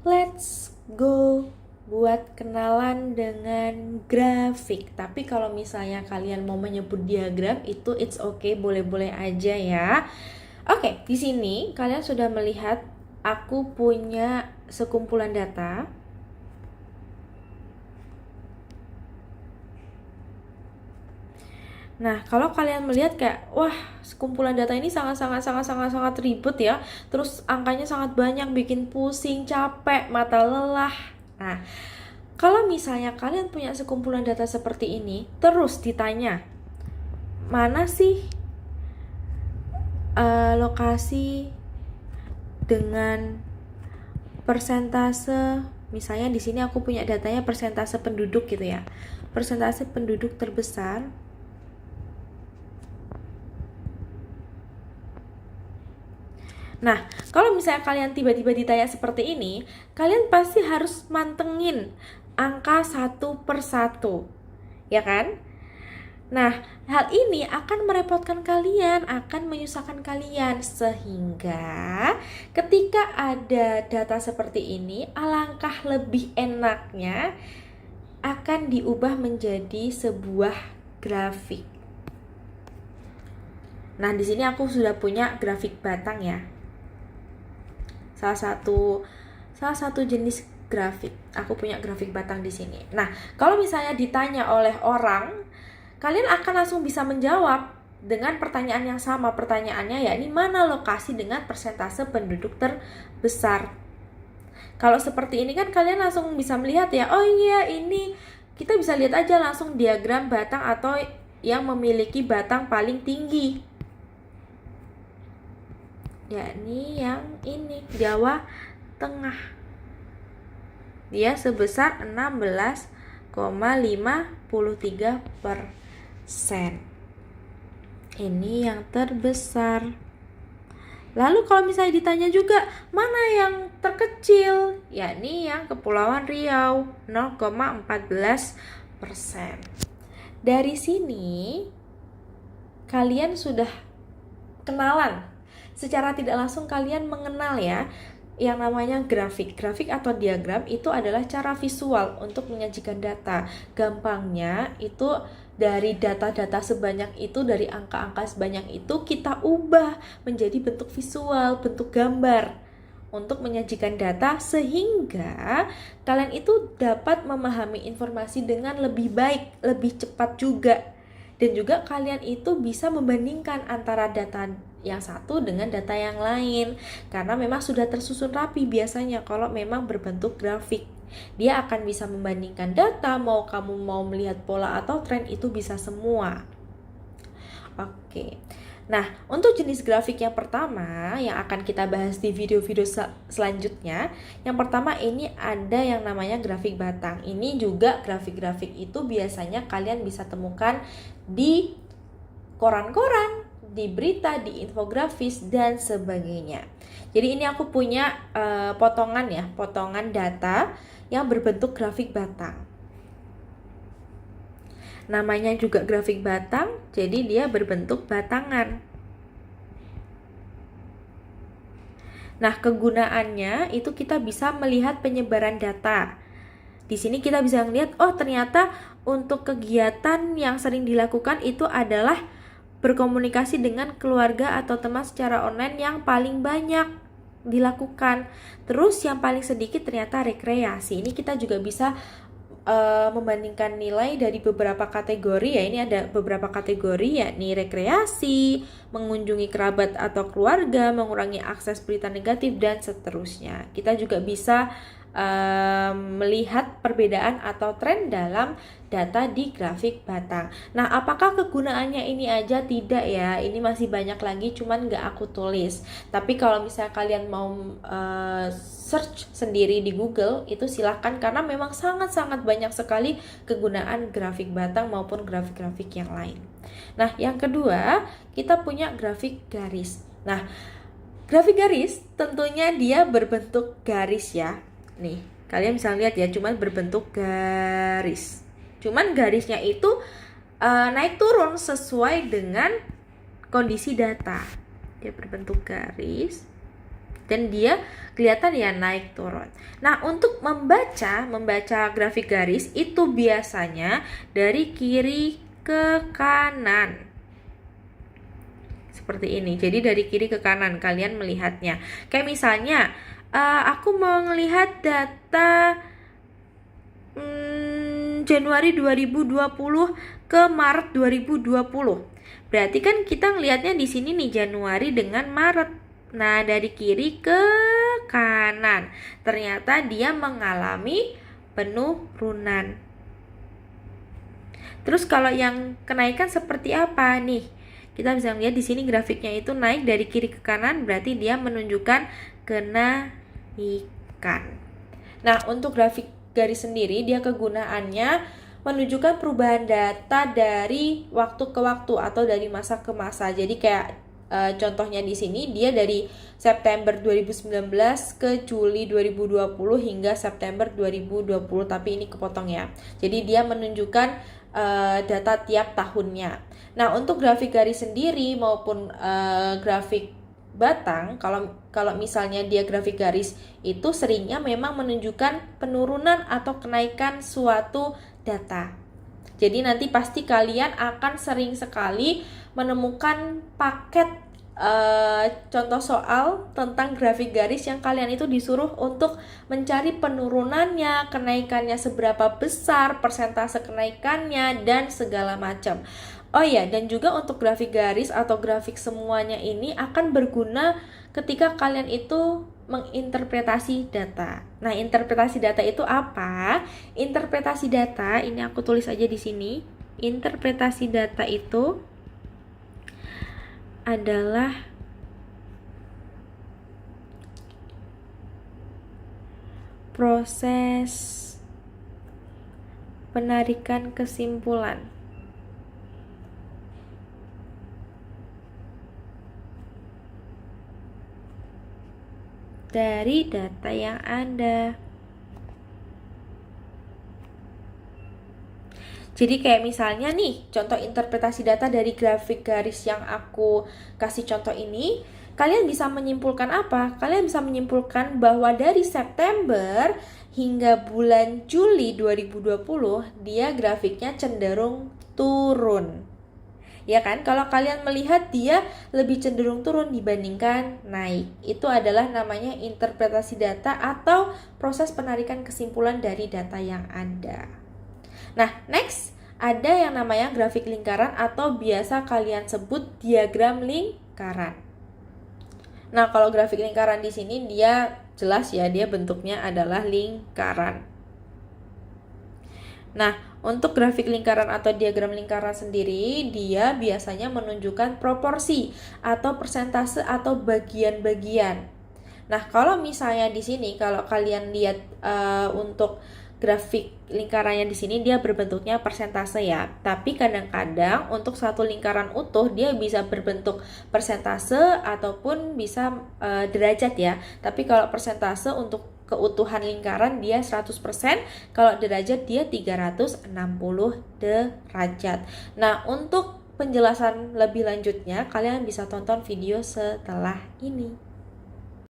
let's go buat kenalan dengan grafik. Tapi kalau misalnya kalian mau menyebut diagram itu it's okay, boleh-boleh aja ya. Oke, di sini kalian sudah melihat aku punya sekumpulan data. Nah, kalau kalian melihat kayak, wah, sekumpulan data ini sangat ribet ya. Terus angkanya sangat banyak, bikin pusing, capek, mata lelah. Nah, kalau misalnya kalian punya sekumpulan data seperti ini, terus ditanya, mana sih lokasi dengan persentase, misalnya di sini aku punya datanya persentase penduduk gitu ya. Persentase penduduk terbesar Nah, kalau misalnya kalian tiba-tiba ditanya seperti ini, kalian pasti harus mantengin angka satu per satu, ya kan? Nah, hal ini akan merepotkan kalian, akan menyusahkan kalian, sehingga ketika ada data seperti ini, alangkah lebih enaknya akan diubah menjadi sebuah grafik. Nah, di sini aku sudah punya grafik batang ya. Salah satu jenis grafik. Aku punya grafik batang di sini. Nah, kalau misalnya ditanya oleh orang, kalian akan langsung bisa menjawab dengan pertanyaan yang sama. Pertanyaannya yakni mana lokasi dengan persentase penduduk terbesar. Kalau seperti ini kan kalian langsung bisa melihat ya, oh iya ini kita bisa lihat aja langsung diagram batang atau yang memiliki batang paling tinggi, yakni yang ini, Jawa Tengah. Dia sebesar 16,53%. Ini yang terbesar. Lalu kalau misalnya ditanya juga mana yang terkecil, yakni yang Kepulauan Riau, 0,14%. Dari sini kalian sudah kenalan. Secara tidak langsung kalian mengenal ya yang namanya grafik. Grafik atau diagram itu adalah cara visual untuk menyajikan data. Gampangnya itu dari data-data sebanyak itu, dari angka-angka sebanyak itu kita ubah menjadi bentuk visual, bentuk gambar untuk menyajikan data sehingga kalian itu dapat memahami informasi dengan lebih baik, lebih cepat juga. Dan juga kalian itu bisa membandingkan antara data yang satu dengan data yang lain, karena memang sudah tersusun rapi biasanya kalau memang berbentuk grafik. Dia akan bisa membandingkan data, mau kamu mau melihat pola atau tren itu bisa semua. Oke. Nah, untuk jenis grafik yang pertama yang akan kita bahas di video-video selanjutnya, yang pertama ini ada yang namanya grafik batang. Ini juga grafik-grafik itu biasanya kalian bisa temukan di koran-koran, di berita, di infografis, dan sebagainya. Jadi ini aku punya potongan data yang berbentuk grafik batang. Namanya juga grafik batang, jadi dia berbentuk batangan. Nah, kegunaannya itu kita bisa melihat penyebaran data. Di sini kita bisa melihat, oh ternyata untuk kegiatan yang sering dilakukan itu adalah berkomunikasi dengan keluarga atau teman secara online yang paling banyak dilakukan. Terus yang paling sedikit ternyata rekreasi. Ini kita juga bisa membandingkan nilai dari beberapa kategori ya. Ini ada beberapa kategori yakni rekreasi, mengunjungi kerabat atau keluarga, mengurangi akses berita negatif, dan seterusnya. Kita juga bisa melihat perbedaan atau tren dalam data di grafik batang. Nah, apakah kegunaannya ini aja? Tidak ya, ini masih banyak lagi, cuman nggak aku tulis. Tapi kalau misalnya kalian mau search sendiri di Google, itu silahkan, karena memang sangat-sangat banyak sekali kegunaan grafik batang maupun grafik-grafik yang lain. Nah, yang kedua, kita punya grafik garis. Nah, grafik garis tentunya dia berbentuk garis ya. Nih, kalian bisa lihat ya, cuman berbentuk garis. Cuman garisnya itu naik turun sesuai dengan kondisi data. Dia berbentuk garis. dan dia kelihatan ya naik turun. Nah, untuk membaca grafik garis itu biasanya dari kiri ke kanan. Seperti ini. Jadi dari kiri ke kanan kalian melihatnya. Kayak misalnya aku mau melihat data Januari 2020 ke Maret 2020. Berarti kan kita ngelihatnya di sini nih Januari dengan Maret. Nah, dari kiri ke kanan. Ternyata dia mengalami penurunan. Terus kalau yang kenaikan seperti apa nih? Kita bisa lihat di sini grafiknya itu naik dari kiri ke kanan, berarti dia menunjukkan kenaikan. Nah, untuk grafik garis sendiri dia kegunaannya menunjukkan perubahan data dari waktu ke waktu atau dari masa ke masa. Jadi kayak contohnya di sini dia dari September 2019 ke Juli 2020 hingga September 2020, tapi ini kepotong ya. Jadi dia menunjukkan data tiap tahunnya. Nah, untuk grafik garis sendiri maupun grafik batang, kalau misalnya dia grafik garis itu seringnya memang menunjukkan penurunan atau kenaikan suatu data. Jadi nanti pasti kalian akan sering sekali menemukan paket contoh soal tentang grafik garis yang kalian itu disuruh untuk mencari penurunannya, kenaikannya seberapa besar, persentase kenaikannya, dan segala macam. Oh ya, dan juga untuk grafik garis atau grafik semuanya ini akan berguna ketika kalian itu menginterpretasi data. Nah, interpretasi data itu apa? Interpretasi data, ini aku tulis aja di sini. Interpretasi data itu adalah proses penarikan kesimpulan dari data yang ada. Jadi kayak misalnya nih, contoh interpretasi data dari grafik garis yang aku kasih contoh ini, kalian bisa menyimpulkan apa? Kalian bisa menyimpulkan bahwa dari September hingga bulan Juli 2020, dia grafiknya cenderung turun. Ya kan? Kalau kalian melihat dia lebih cenderung turun dibandingkan naik. Itu adalah namanya interpretasi data atau proses penarikan kesimpulan dari data yang ada. Nah, next ada yang namanya grafik lingkaran atau biasa kalian sebut diagram lingkaran. Nah, kalau grafik lingkaran di sini dia jelas ya, dia bentuknya adalah lingkaran. Nah, untuk grafik lingkaran atau diagram lingkaran sendiri, dia biasanya menunjukkan proporsi atau persentase atau bagian-bagian. Nah, kalau misalnya di sini kalau kalian lihat untuk grafik lingkarannya di sini dia berbentuknya persentase ya. Tapi kadang-kadang untuk satu lingkaran utuh dia bisa berbentuk persentase ataupun bisa derajat ya. Tapi kalau persentase untuk keutuhan lingkaran dia 100%, kalau derajat dia 360 derajat. Nah, untuk penjelasan lebih lanjutnya kalian bisa tonton video setelah ini.